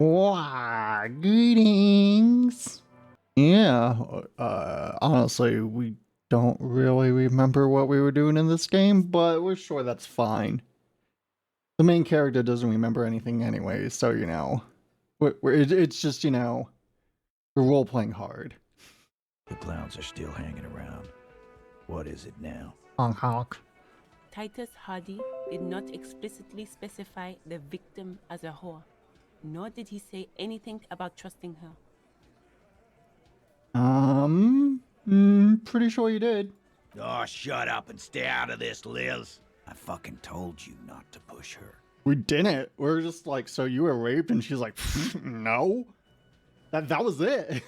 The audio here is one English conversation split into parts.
Wow, greetings. Yeah, honestly, we don't really remember what we were doing in this game, but we're sure that's fine. The main character doesn't remember anything anyway, so it's just we're role playing hard. The clowns are still hanging around. What is it now? Honk honk. Titus Hardy did not explicitly specify the victim as a whore, nor did he say anything about trusting her. Pretty sure you did. Oh, shut up and stay out of this, Liz. I fucking told you not to push her. We didn't. We're just like, so you were raped, and she's like, no. That was it.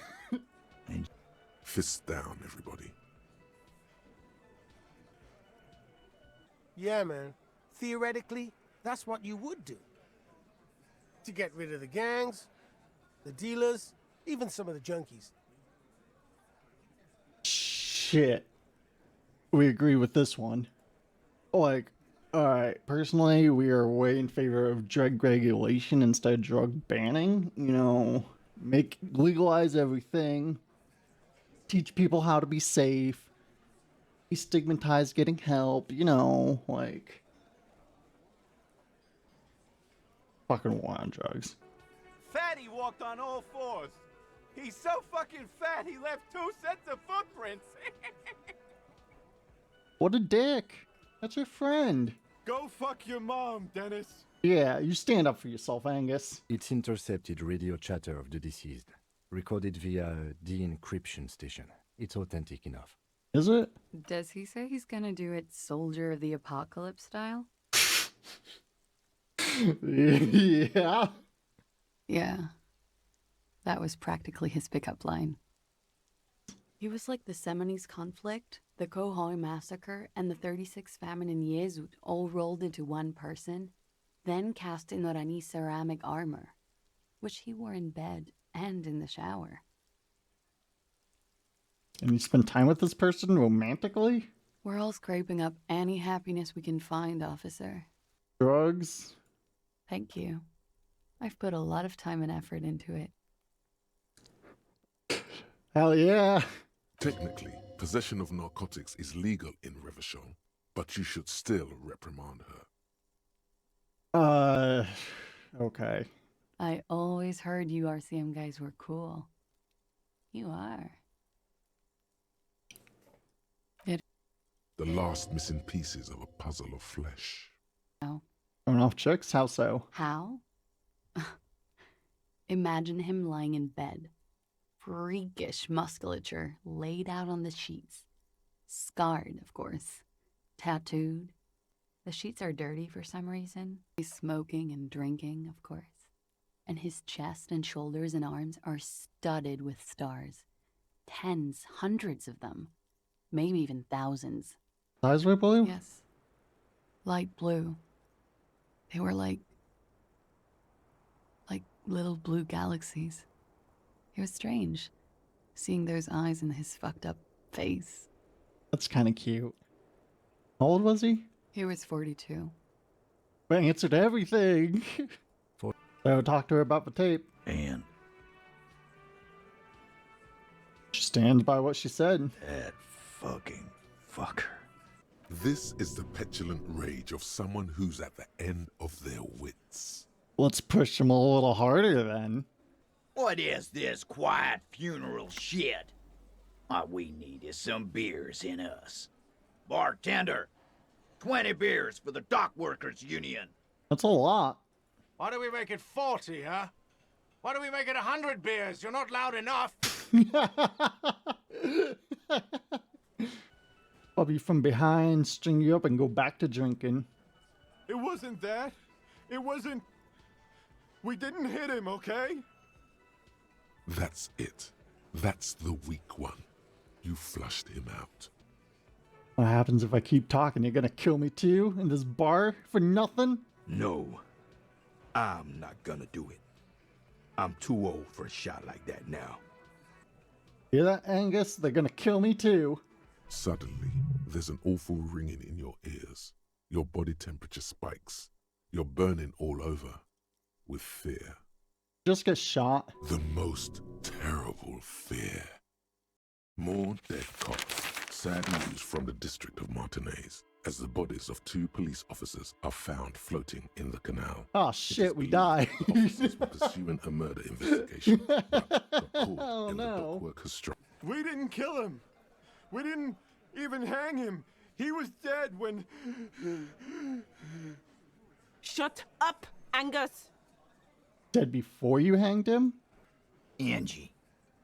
Fists down, everybody. Yeah, man. Theoretically, that's what you would do. To get rid of the gangs, the dealers, even some of the junkies. Shit. We agree with this one. Like, alright, personally, we are way in favor of drug regulation instead of drug banning. Legalize everything. Teach people how to be safe. Destigmatize getting help, fucking war on drugs. Fatty walked on all fours. He's so fucking fat he left 2 sets of footprints. What a dick. That's your friend. Go fuck your mom, Dennis. Yeah, you stand up for yourself, Angus. It's intercepted radio chatter of the deceased, recorded via a de-encryption station. It's authentic enough. Is it? Does he say he's gonna do it Soldier of the Apocalypse style? Yeah. Yeah. That was practically his pickup line. He was like the Seminoles conflict, the Cohoy massacre, and the 36 famine in Yezud all rolled into one person, then cast in Orani ceramic armor, which he wore in bed and in the shower. And you spend time with this person romantically? We're all scraping up any happiness we can find, officer. Drugs? Thank you. I've put a lot of time and effort into it. Hell yeah. Technically, possession of narcotics is legal in Revachol, but you should still reprimand her. Okay. I always heard you RCM guys were cool. You are. The last missing pieces of a puzzle of flesh. No. Going off chicks? How so? How? Imagine him lying in bed. Freakish musculature laid out on the sheets. Scarred, of course. Tattooed. The sheets are dirty for some reason. He's smoking and drinking, of course. And his chest and shoulders and arms are studded with stars. Tens, hundreds of them. Maybe even thousands. Eyes were blue? Yes. Light blue. They were like little blue galaxies. It was strange, seeing those eyes in his fucked up face. That's kind of cute. How old was he? He was 42. I answered everything. So talk to her about the tape. And She stands by what she said. that fucking fucker. This is the petulant rage of someone who's at the end of their wits. Let's push him a little harder then. What is this quiet funeral shit? All we need is some beers in us. Bartender, 20 beers for the Dock Workers Union. That's a lot. Why do we make it 40, huh? Why do we make it 100 beers? You're not loud enough. I'll be from behind, string you up, and go back to drinking. It wasn't that. It wasn't... We didn't hit him, okay? That's it. That's the weak one. You flushed him out. What happens if I keep talking? You're gonna kill me too in this bar for nothing? No, I'm not gonna do it. I'm too old for a shot like that now. Hear that, Angus? They're gonna kill me too. Suddenly, there's an awful ringing in your ears. Your body temperature spikes. You're burning all over with fear. Just get shot. The most terrible fear. More dead cops. Sad news from the district of Martinez as the bodies of 2 police officers are found floating in the canal. Oh It is shit, we believed die. the officers were pursuing a murder investigation, but got caught Oh, in the no. dockworkers' strike. We didn't kill him. We didn't even hang him. He was dead when... Shut up, Angus! Dead before you hanged him? Angie,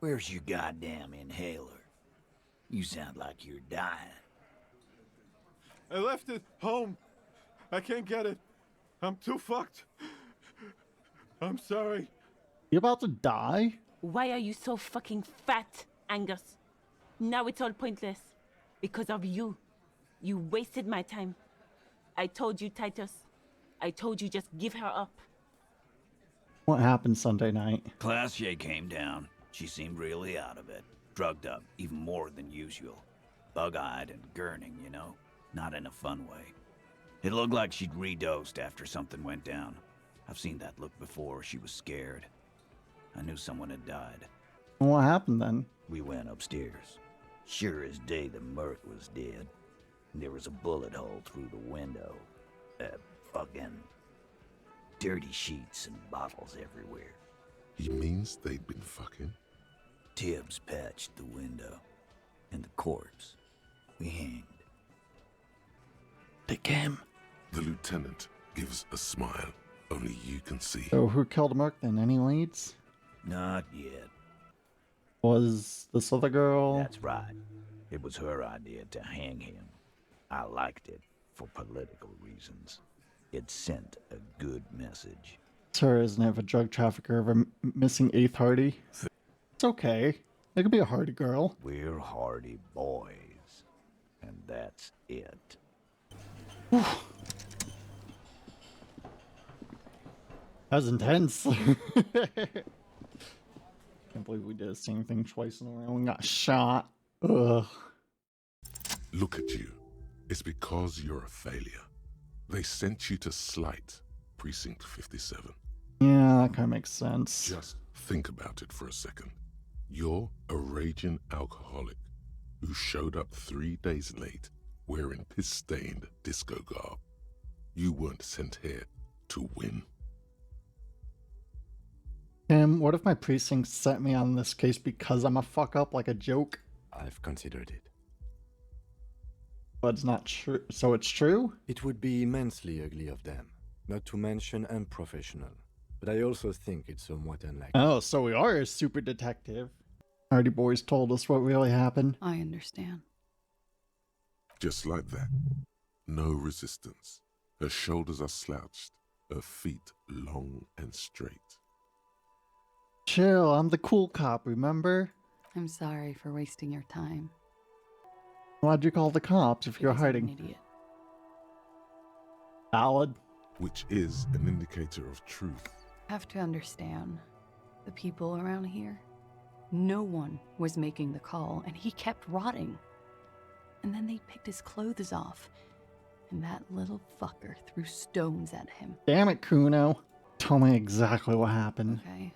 where's your goddamn inhaler? You sound like you're dying. I left it home. I can't get it. I'm too fucked. I'm sorry. You about to die? Why are you so fucking fat, Angus? Now it's all pointless. Because of you. You wasted my time. I told you, Titus. I told you just give her up. What happened Sunday night? Classier came down. She seemed really out of it. Drugged up, even more than usual. Bug-eyed and gurning, you know? Not in a fun way. It looked like she'd redosed after something went down. I've seen that look before. She was scared. I knew someone had died. What happened then? We went upstairs. Sure as day the Merc was dead. There was a bullet hole through the window. Fucking dirty sheets and bottles everywhere. He means they'd been fucking? Tibbs patched the window. And the corpse. We hanged. They came. The lieutenant gives a smile only you can see. So who killed Merc then? Any leads? Not yet. Was this other girl? That's right. It was her idea to hang him. I liked it for political reasons. It sent a good message. Sir, isn't it a drug trafficker of a missing 8th Hardy? It's okay. It could be a Hardy girl. We're Hardy boys. And that's it. That was intense. Can't believe we did the same thing twice in a row and got shot. Ugh. Look at you. It's because you're a failure. They sent you to Slight, Precinct 57. Yeah, that kind of makes sense. Just think about it for a second. You're a raging alcoholic who showed up 3 days late wearing piss-stained disco garb. You weren't sent here to win. Tim, what if my precinct sent me on this case because I'm a fuck up like a joke? I've considered it. But it's not true. So it's true? It would be immensely ugly of them, not to mention unprofessional. But I also think it's somewhat unlikely. Oh, so we are a super detective. Hardy Boys told us what really happened. I understand. Just like that. No resistance. Her shoulders are slouched, her feet long and straight. Chill, I'm the cool cop, remember? I'm sorry for wasting your time. Why'd you call the cops if you're Because I'm hiding? an idiot. Valid. Which is an indicator of truth. Have to understand, the people around here, no one was making the call, and he kept rotting. And then they picked his clothes off, and that little fucker threw stones at him. Damn it, Kuno. Tell me exactly what happened. Okay.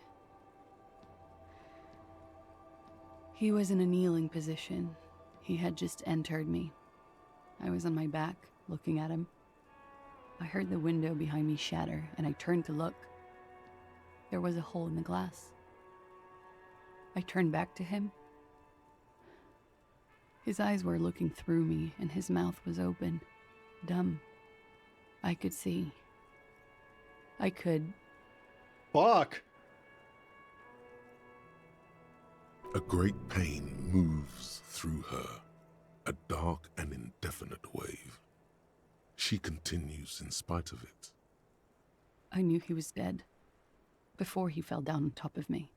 He was in a kneeling position. He had just entered me. I was on my back, looking at him. I heard the window behind me shatter, and I turned to look. There was a hole in the glass. I turned back to him. His eyes were looking through me, and his mouth was open, dumb. I could see. I could. Fuck. A great pain moves through her, a dark and indefinite wave. She continues in spite of it. I knew he was dead before he fell down on top of me.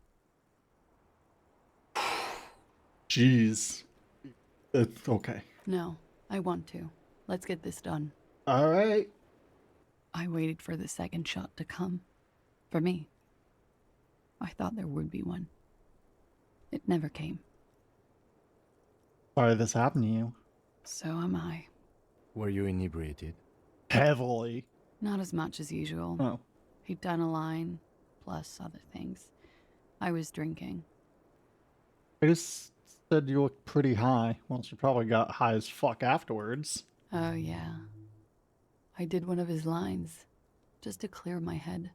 Jeez. It's okay. No, I want to. Let's get this done. Alright. I waited for the second shot to come. For me. I thought there would be one. It never came. Sorry this happened to you. So am I. Were you inebriated? Heavily. Not as much as usual. Oh. He'd done a line, plus other things. I was drinking. I just said you looked pretty high. Well, she probably got high as fuck afterwards. Oh, yeah. I did one of his lines, just to clear my head.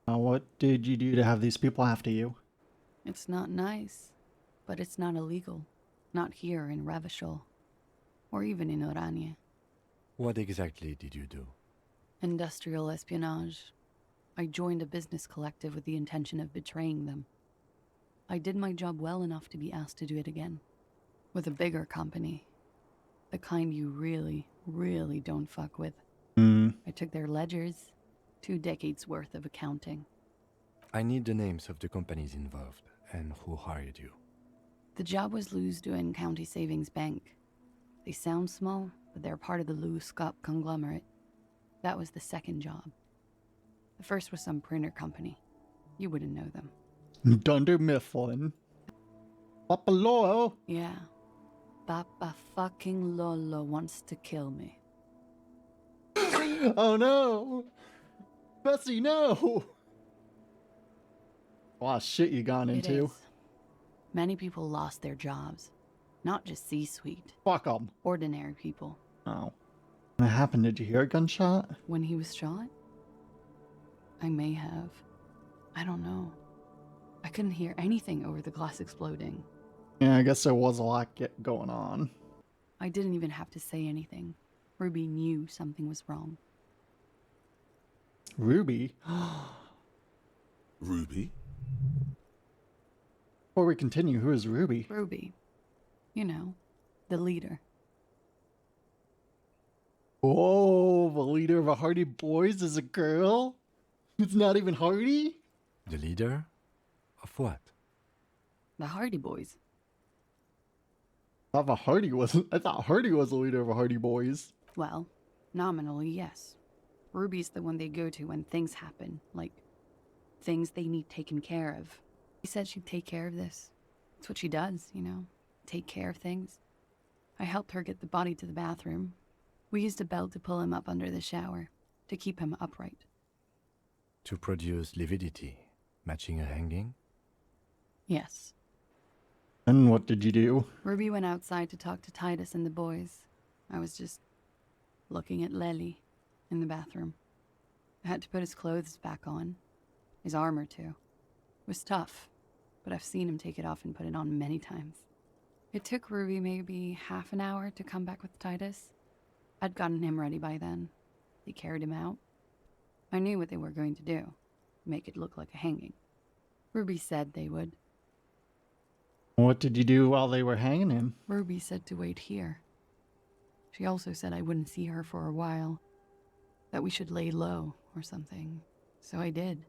Now, what did you do to have these people after you? It's not nice, but it's not illegal. Not here in Ravishol, or even in Oranje. What exactly did you do? Industrial espionage. I joined a business collective with the intention of betraying them. I did my job well enough to be asked to do it again. With a bigger company. The kind you really, really don't fuck with. I took their ledgers, 2 decades worth of accounting. I need the names of the companies involved and who hired you. The job was Lewsdown County Savings Bank. They sound small, but they're part of the Lew Scott conglomerate. That was the second job. The first was some printer company. You wouldn't know them. Dunder Mifflin. Papalolo. Yeah. Papa fucking Lolo wants to kill me. Oh no! Bessie, no! A lot of shit you gone It into. is. Many people lost their jobs. Not just C-suite. Fuck 'em. Ordinary people. Oh. What happened? Did you hear a gunshot? When he was shot? I may have. I don't know. I couldn't hear anything over the glass exploding. Yeah, I guess there was a lot going on. I didn't even have to say anything. Ruby knew something was wrong. Ruby? Ruby? Before we continue, who is Ruby? Ruby. You know, the leader. Oh, the leader of a Hardy Boys is a girl? It's not even Hardy? The leader? Of what? The Hardy Boys. I thought Hardy was the leader of a Hardy Boys. Well, nominally, yes. Ruby's the one they go to when things happen, like things they need taken care of. She said she'd take care of this. That's what she does, you know, take care of things. I helped her get the body to the bathroom. We used a belt to pull him up under the shower, to keep him upright. To produce lividity, matching a hanging? Yes. And what did you do? Ruby went outside to talk to Titus and the boys. I was just looking at Lely in the bathroom. I had to put his clothes back on. His armor, too. It was tough, but I've seen him take it off and put it on many times. It took Ruby maybe half an hour to come back with Titus. I'd gotten him ready by then. They carried him out. I knew what they were going to do. Make it look like a hanging. Ruby said they would. What did you do while they were hanging him? Ruby said to wait here. She also said I wouldn't see her for a while. That we should lay low or something. So I did.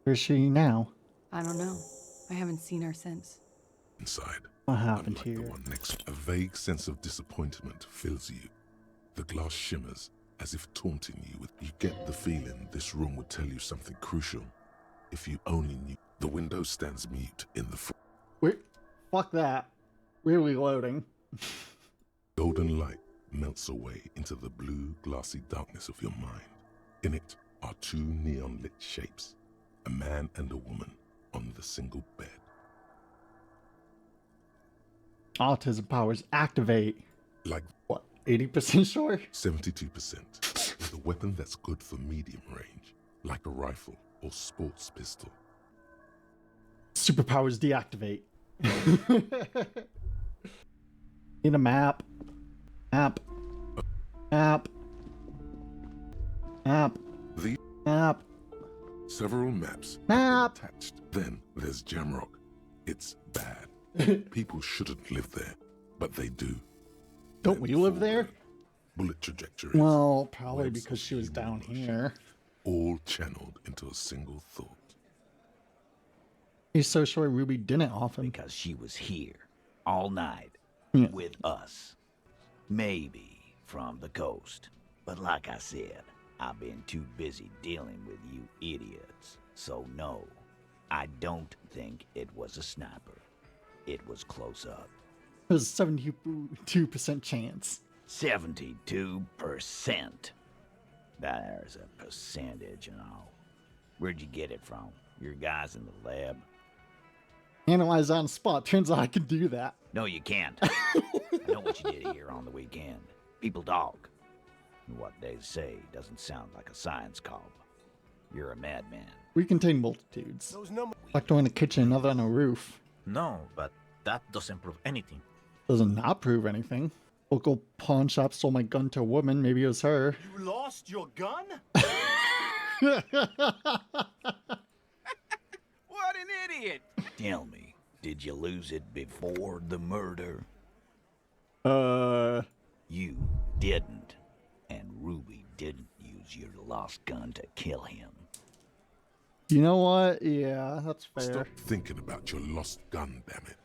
Where's she now? I don't know. I haven't seen her since. Inside, What happened unlike the here? one next, a vague sense of disappointment fills you. The glass shimmers as if taunting you with. You get the feeling this room would tell you something crucial. If you only knew. The window stands mute in the front. Wait, fuck that. Really loading. Golden light melts away into the blue, glassy darkness of your mind. In it are 2 neon-lit shapes, a man and a woman on the single bed. Autism powers activate. Like What, 80% sure? 72%, with a weapon that's good for medium range, like a rifle or sports pistol. Superpowers deactivate. Need a map. Map. Map. Map. The Map. several maps Map. attached. Then there's Jamrock. It's bad. People shouldn't live there, but they do. Don't we live Fall there? down. Bullet trajectories. Well, probably webs because of she was human down motion, here. all channeled into a single thought. He's so sure Ruby didn't off him. Because she was here all night Yeah. with us. Maybe from the coast. But like I said, I've been too busy dealing with you idiots. So no, I don't think it was a sniper. It was close up. There's a 72% chance. 72%. There's a percentage and all. Where'd you get it from? Your guys in the lab? Analyze on spot. Turns out I can do that. No, you can't. I know what you did here on the weekend. People talk. And what they say doesn't sound like a science cob. You're a madman. We contain multitudes. Those numbers. Like one in the kitchen, another on a roof. No, but that doesn't prove anything. Doesn't not prove anything. Local pawn shop stole my gun to a woman. Maybe it was her. You lost your gun? What an idiot! Tell me, did you lose it before the murder? You didn't. And Ruby didn't use your lost gun to kill him. You know what? Yeah, that's fair. Stop thinking about your lost gun, damn it.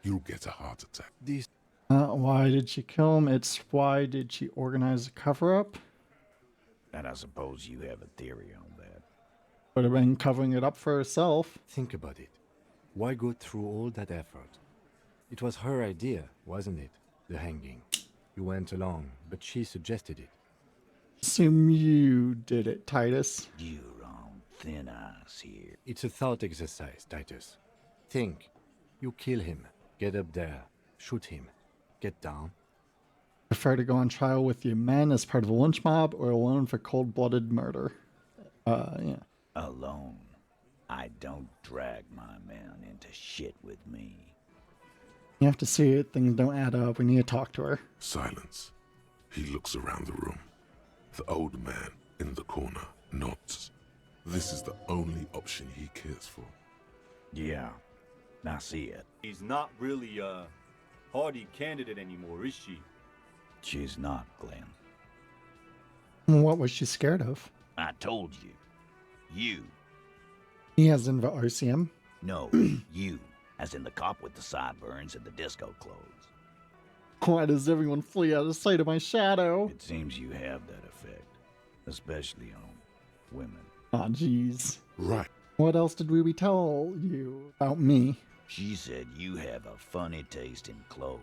You'll get a heart attack. This Why did she kill him? It's why did she organize a cover-up? And I suppose you have a theory on that. Would have been covering it up for herself. think about it. Why go through all that effort? It was her idea, wasn't it? The hanging. You went along, but she suggested it. Assume you did it, Titus. You're on thin ice here. It's a thought exercise, Titus. Think. You kill him. Get up there. Shoot him. Get down. Prefer to go on trial with your men as part of a lynch mob or alone for cold-blooded murder? Yeah. Alone. I don't drag my men into shit with me. You have to see it. Things don't add up. We need to talk to her. Silence. He looks around the room. The old man in the corner nods. This is the only option he cares for. Yeah, I see it. She's not really a hardy candidate anymore, is she? She's not, Glenn. What was she scared of? I told you. You. He has in the RCM. No, you. As in the cop with the sideburns and the disco clothes. Why does everyone flee out of sight of my shadow? It seems you have that effect. Especially on women. Aw, jeez. Right. What else did Ruby tell you about me? She said you have a funny taste in clothes.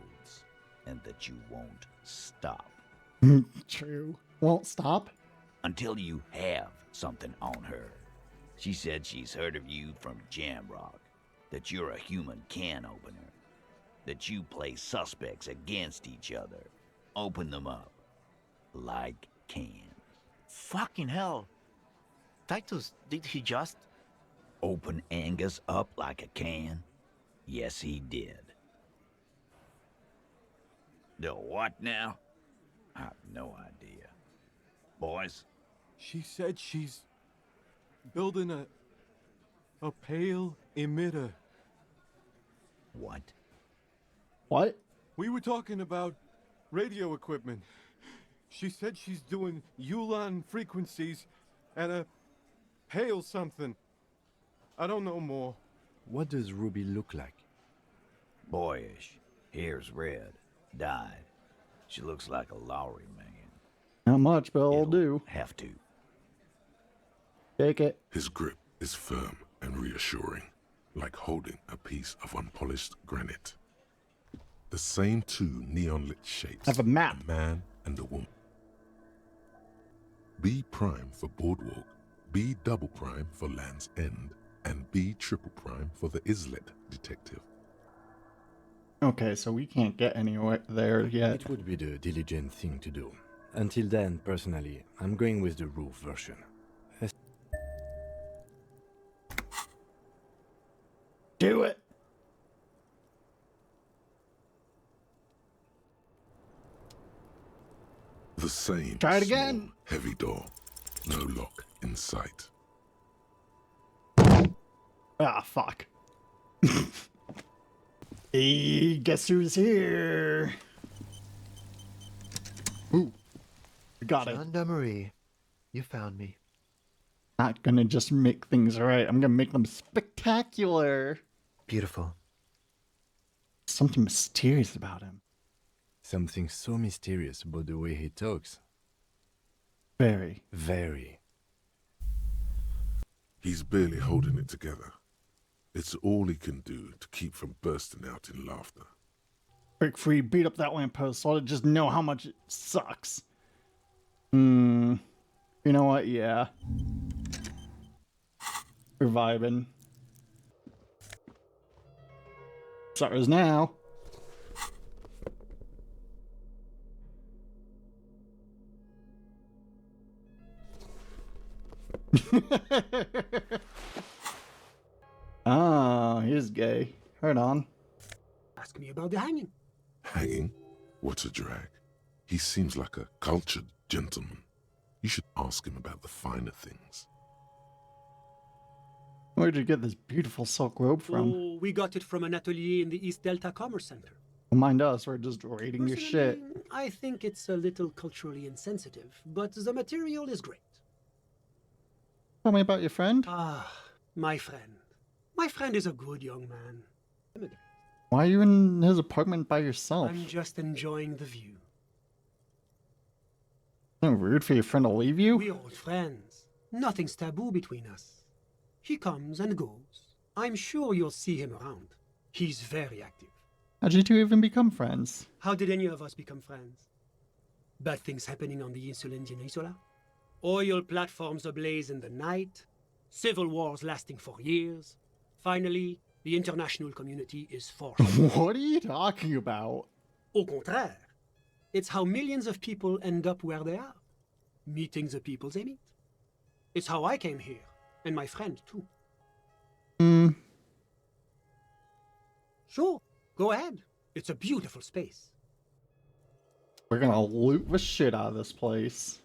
And that you won't stop. True. Won't stop? Until you have something on her. She said she's heard of you from Jamrock. That you're a human can opener. That you play suspects against each other. Open them up. Like cans. Fucking hell. Titus, did he just... Open Angus up like a can? Yes, he did. The what now? I have no idea. Boys? She said she's building a pale emitter. What? What? We were talking about radio equipment. She said she's doing Ulan frequencies and a pale something. I don't know more. What does Ruby look like? Boyish. Hair's red. Dyed. She looks like a Lowry man. Not much, but I'll It'll do. Have to. Take it. His grip is firm and reassuring, like holding a piece of unpolished granite. The same two neon-lit shapes. Have a map. A man and a woman. B prime for Boardwalk, B double prime for Land's End, and B triple prime for the Islet Detective. Okay, so we can't get anywhere there yet. It would be the diligent thing to do. Until then, personally, I'm going with the roof version. Do it. The same Try it small, again. heavy door. No lock in sight. Ah, fuck. Hey, guess who's here? Ooh, we got it. Gendarmerie, you found me. Not gonna just make things right. I'm gonna make them spectacular. Beautiful. Something mysterious about him. Something so mysterious about the way he talks. Very. Very. He's barely holding it together. It's all he can do to keep from bursting out in laughter. Break free, beat up that lamppost so I just know how much it sucks. You know what? Yeah. We're vibing. Suckers now. Ah, he's gay. Right on. Ask me about the hanging. Hanging? What a drag. He seems like a cultured gentleman. You should ask him about the finer things. Where'd you get this beautiful silk robe from? Oh, we got it from an atelier in the East Delta Commerce Center. Don't mind us, we're just raiding your shit. Personally, I think it's a little culturally insensitive, but the material is great. Tell me about your friend. Ah, my friend. My friend is a good young man. Immigrant. Why are you in his apartment by yourself? I'm just enjoying the view. Isn't it rude for your friend to leave you? We're old friends. Nothing's taboo between us. He comes and goes. I'm sure you'll see him around. He's very active. How'd you two even become friends? How did any of us become friends? Bad things happening on the insulin Isola? Oil platforms ablaze in the night? Civil wars lasting for years? Finally, the international community is forced. What are you talking about? Au contraire. It's how millions of people end up where they are. Meeting the people they meet. It's how I came here, and my friend too. Sure, go ahead. It's a beautiful space. We're gonna loot the shit out of this place.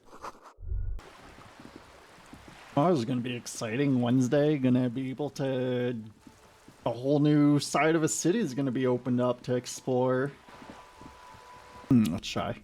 Oh, this is gonna be exciting. Wednesday, gonna be able to... A whole new side of a city is gonna be opened up to explore. Let's try.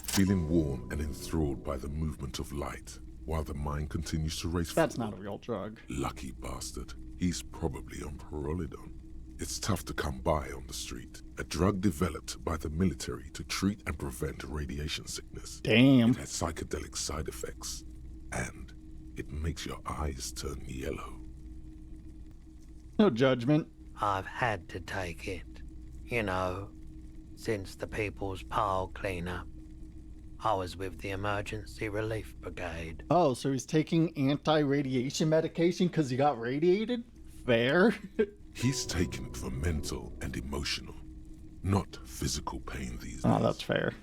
Feeling warm and enthralled by the movement of light, while the mind continues to race That's forward. not a real drug. Lucky bastard. He's probably on Parolidon. It's tough to come by on the street. A drug developed by the military to treat and prevent radiation sickness. Damn. It has psychedelic side effects, and it makes your eyes turn yellow. No judgment. I've had to take it. You know, since the People's Pile cleanup. I was with the Emergency Relief Brigade. Oh, so he's taking anti-radiation medication because he got radiated? Fair. He's taken it for mental and emotional, not physical pain these days. Oh, that's fair.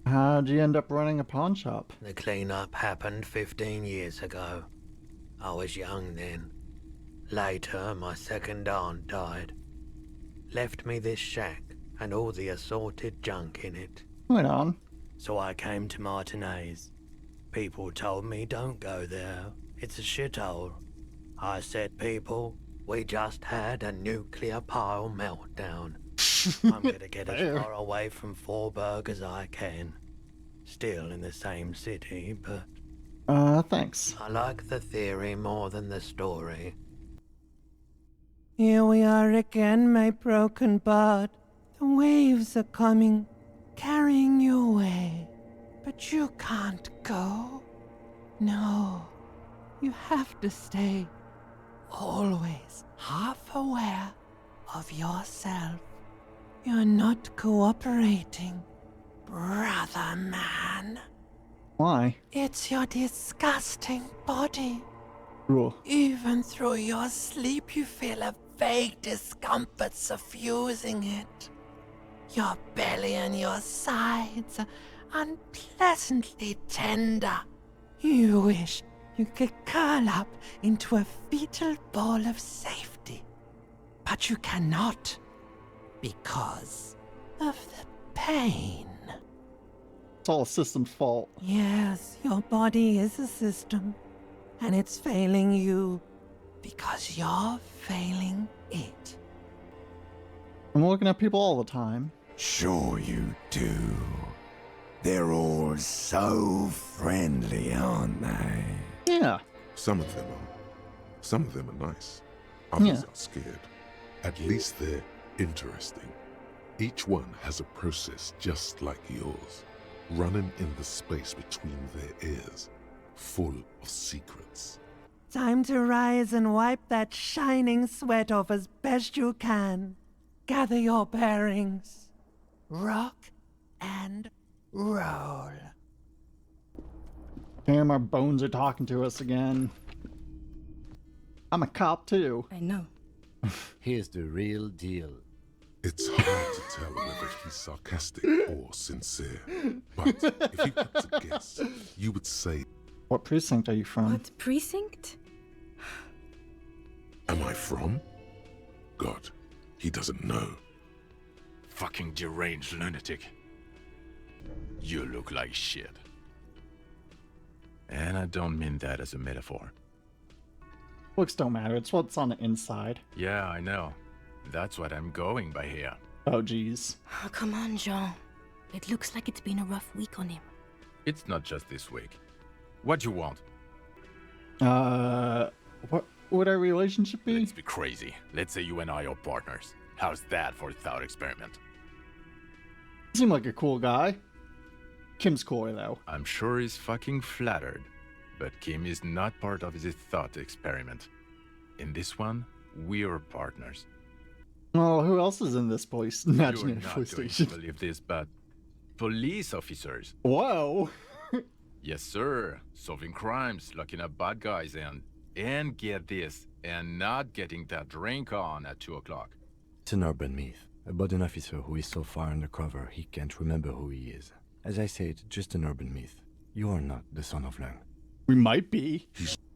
How'd you end up running a pawn shop? The cleanup happened 15 years ago. I was young then. Later, my second aunt died. Left me this shack and all the assorted junk in it. Right on. So I came to Martinez. People told me don't go there. It's a shithole. I said, people, we just had a nuclear pile meltdown. I'm gonna get as far away from Forburg as I can. Still in the same city, but... Thanks. I like the theory more than the story. Here we are again, my broken bud. The waves are coming, carrying you away. But you can't go. No, you have to stay. Always half aware of yourself. You're not cooperating, brother man. Why? It's your disgusting body. Cool. Even through your sleep, you feel a vague discomfort suffusing it. Your belly and your sides are unpleasantly tender. You wish you could curl up into a fetal ball of safety. But you cannot, because of the pain. It's all a system's fault. Yes, your body is a system, and it's failing you because you're failing it. I'm looking at people all the time. Sure you do. They're all so friendly, aren't they? Yeah. Some of them are. Some of them are nice. Others Yeah. are scared. At least they're interesting. Each one has a process just like yours, running in the space between their ears, full of secrets. Time to rise and wipe that shining sweat off as best you can. Gather your bearings. Rock and roll. Damn, our bones are talking to us again. I'm a cop too. I know. Here's the real deal. It's hard to tell whether he's sarcastic or sincere. But if you had to guess, you would say, What precinct are you from? What precinct? am I from? God, he doesn't know. Fucking deranged lunatic. You look like shit. And I don't mean that as a metaphor. Looks don't matter. It's what's on the inside. Yeah, I know. That's what I'm going by here. Oh, jeez. Oh, come on, Jean. It looks like it's been a rough week on him. It's not just this week. What you want? What would our relationship be? Let's be crazy. Let's say you and I are partners. How's that for a thought experiment? You seem like a cool guy. Kim's cooler, though. I'm sure he's fucking flattered. But Kim is not part of his thought experiment. In this one, we're partners. Oh, who else is in this police? Imagine You're a not police going station. to believe this, but police officers. Whoa. Yes, sir. Solving crimes, locking up bad guys, and get this, and not getting that drink on at 2 o'clock. It's an urban myth about an officer who is so far undercover he can't remember who he is. As I said, just an urban myth. You are not the son of Lang. We might be.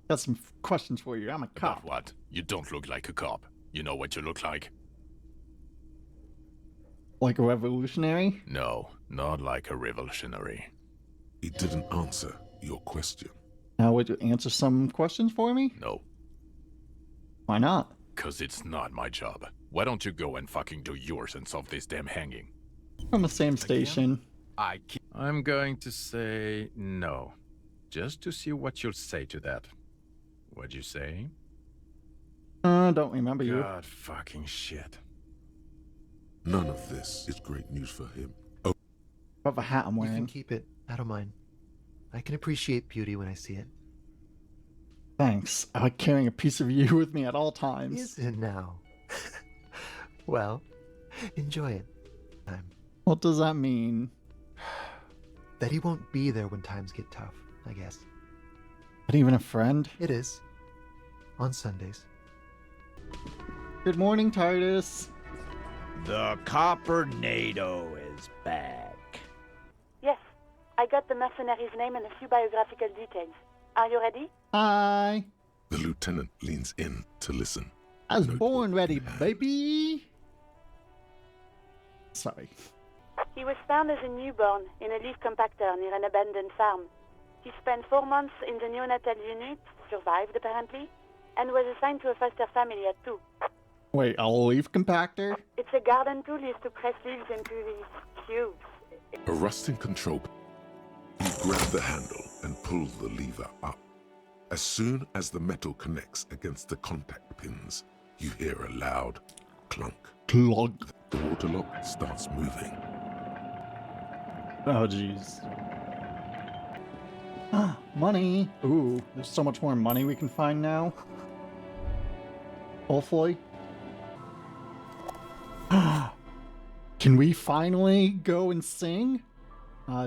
Got some questions for you. I'm a cop. About what? You don't look like a cop. You know what you look like? Like a revolutionary? No, not like a revolutionary. He didn't answer your question. Now, would you answer some questions for me? No. Why not? 'Cause it's not my job. Why don't you go and fucking do yours and solve this damn hanging? From the same station. I'm going to say no. Just to see what you'll say to that. What'd you say? Don't remember you. God fucking shit. None of this is great news for him. What of a hat I'm You wearing? can keep it. I don't mind. I can appreciate beauty when I see it. Thanks. I like carrying a piece of you with me at all times. Is it now? Well, enjoy it. What does that mean? That he won't be there when times get tough, I guess. Not even a friend? It is. On Sundays. Good morning, Titus. The Coppernado is back. Yes, I got the mercenary's name and a few biographical details. Are you ready? Hi. The lieutenant leans in to listen. I was born ready, baby. Sorry. He was found as a newborn in a leaf compactor near an abandoned farm. He spent 4 months in the neonatal unit, survived apparently, and was assigned to a foster family at 2. Wait, a leaf compactor? It's a garden tool used to press leaves into these cubes. A rusting control. You grab the handle and pull the lever up. As soon as the metal connects against the contact pins, you hear a loud clunk. Clunk. The water lock starts moving. Oh, jeez. Ah, money. Ooh, there's so much more money we can find now. Hopefully. Can we finally go and sing?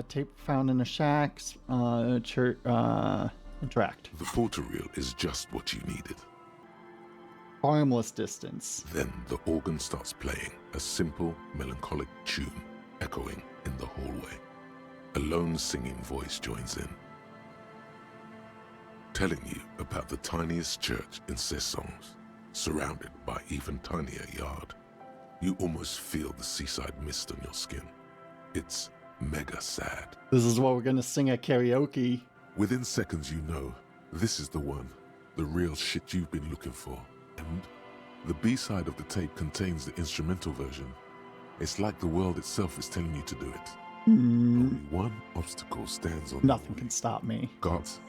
Tape found in a shack. Interact. The porter reel is just what you needed. Armless distance. Then the organ starts playing a simple, melancholic tune echoing in the hallway. A lone singing voice joins in, telling you about the tiniest church in Cessons, surrounded by even tinier yard. You almost feel the seaside mist on your skin. It's mega sad. This is what we're gonna sing at karaoke. Within seconds you know, this is the one, the real shit you've been looking for. And the B-side of the tape contains the instrumental version. It's like the world itself is telling you to do it. Only one obstacle stands on Nothing can stop me. Gart.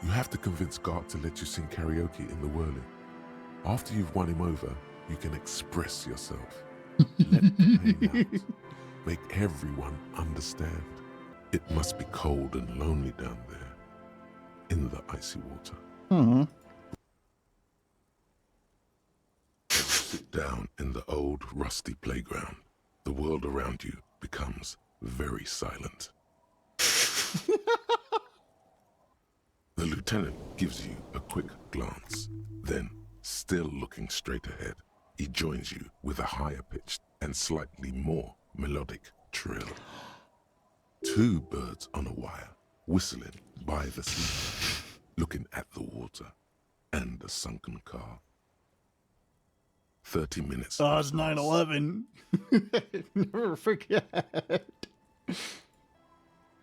You have to convince Gart to let you sing karaoke in the whirling. After you've won him over, you can express yourself. Let the pain out. Make everyone understand. It must be cold and lonely down there, in the icy water. As you sit down in the old, rusty playground, the world around you becomes very silent. The lieutenant gives you a quick glance. Then Still looking straight ahead, he joins you with a higher pitched and slightly more melodic trill. Two birds on a wire, whistling by the sea, looking at the water and the sunken car. 30 minutes. Oh, it's 9/11. Never forget.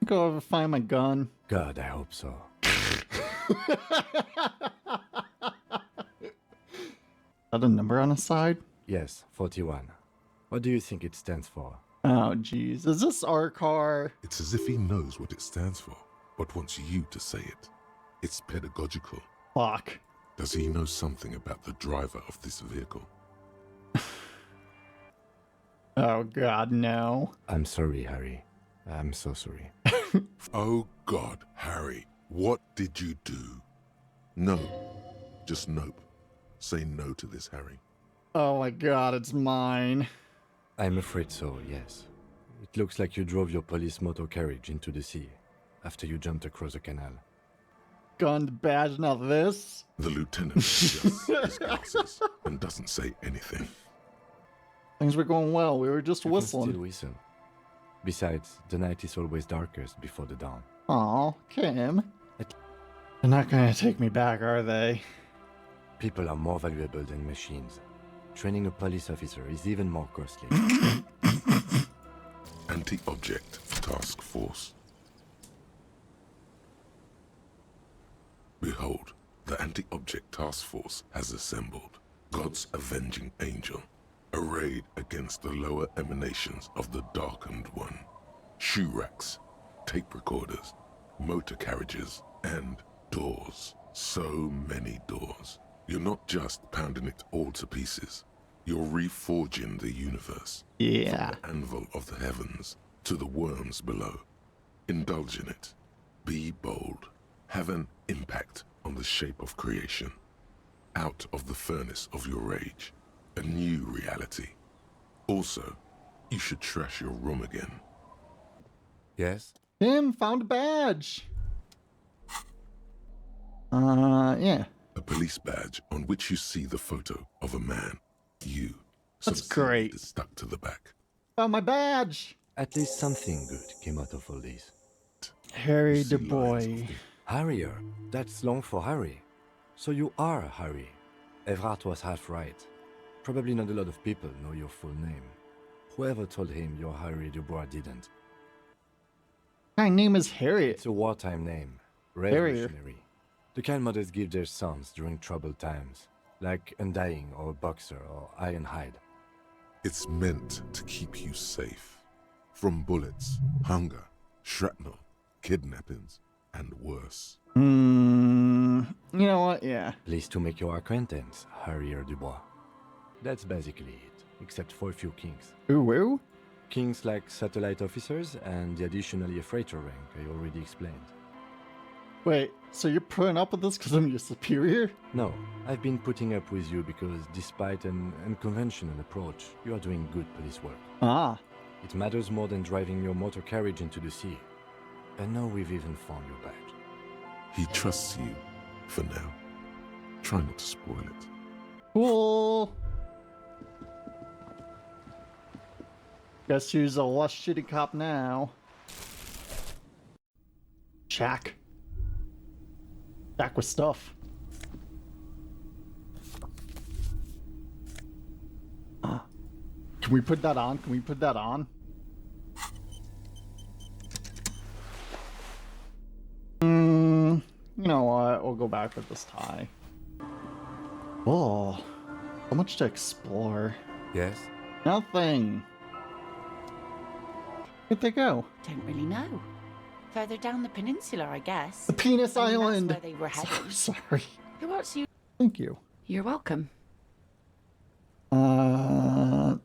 Go over find my gun. God, I hope so. Is that a number on the side? Yes, 41. What do you think it stands for? Oh, jeez. Is this our car? It's as if he knows what it stands for, but wants you to say it. It's pedagogical. Fuck. Does he know something about the driver of this vehicle? Oh, God, no. I'm sorry, Harry. I'm so sorry. Oh, God, Harry, what did you do? No. Just nope. Say no to this, Harry. Oh, my God, it's mine. I'm afraid so, yes. It looks like you drove your police motor carriage into the sea after you jumped across the canal. Gun, badge, not this. The lieutenant adjusts his glasses and doesn't say anything. Things were going well. We were just You can whistling. still whistle. Besides, the night is always darkest before the dawn. Aw, Kim. They're not gonna take me back, are they? People are more valuable than machines. Training a police officer is even more costly. Anti-object task force. Behold, the anti-object task force has assembled. God's avenging angel, arrayed against the lower emanations of the darkened one. Shoe racks, tape recorders, motor carriages, and doors. So many doors. You're not just pounding it all to pieces. You're reforging the universe. Yeah. From the anvil of the heavens to the worms below. Indulge in it. Be bold. Have an impact on the shape of creation. Out of the furnace of your rage. A new reality. Also, you should trash your room again. Yes? Tim found a badge. Yeah. A police badge on which you see the photo of a man. You. That's Some great. is stuck to the back. Found my badge. At least something good came out of all this. Harry the boy. Harrier. That's long for Harry. So you are Harry. Everard was half right. Probably not a lot of people know your full name. Whoever told him you're Harry Dubois didn't. My name is Harriet. It's a wartime name. Harrier. Revolutionary. The kind mothers give their sons during troubled times, like Undying or Boxer or Ironhide. It's meant to keep you safe. From bullets, hunger, shrapnel, kidnappings, and worse. You know what? Yeah. Pleased to make your acquaintance, Harrier Dubois. That's basically it, except for a few kings. Ooh. Kings like satellite officers and the additionally a freighter rank I already explained. Wait, so you're putting up with this because I'm your superior? No, I've been putting up with you because despite an unconventional approach, you are doing good police work. Ah. It matters more than driving your motor carriage into the sea. And now we've even found your badge. He trusts you, for now. Try not to spoil it. Cool. Guess who's a less shitty cop now? Jack. Back with stuff. Can we put that on? Can we put that on? You know what? We'll go back with this tie. Oh, so much to explore. Yes? Nothing. Where'd they go? Don't really know. Further down the peninsula, I guess. The Penis I mean, Island. That's where they were headed. Sorry. Who else you? Thank you. You're welcome.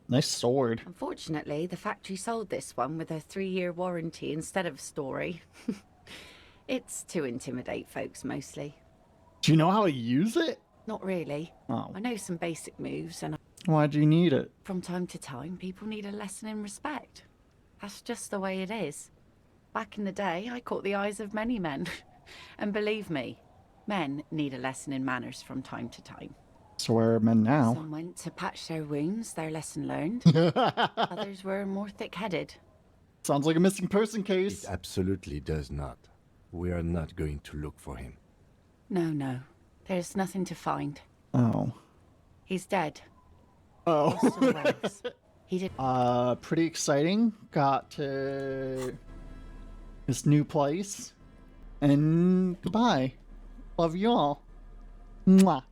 Nice sword. Unfortunately, the factory sold this one with a 3-year warranty instead of a story. It's to intimidate folks mostly. Do you know how to use it? Not really. Oh. I know some basic moves, and Why'd you need it? from time to time, people need a lesson in respect. That's just the way it is. Back in the day, I caught the eyes of many men. And believe me, men need a lesson in manners from time to time. So where are men now? Some went to patch their wounds, their lesson learned. Others were more thick-headed. Sounds like a missing person case. It absolutely does not. We are not going to look for him. No. There's nothing to find. Oh. He's dead. Oh. Lost to the waves. He did. Pretty exciting. Got to this new place. And goodbye. Love you all. Mwah.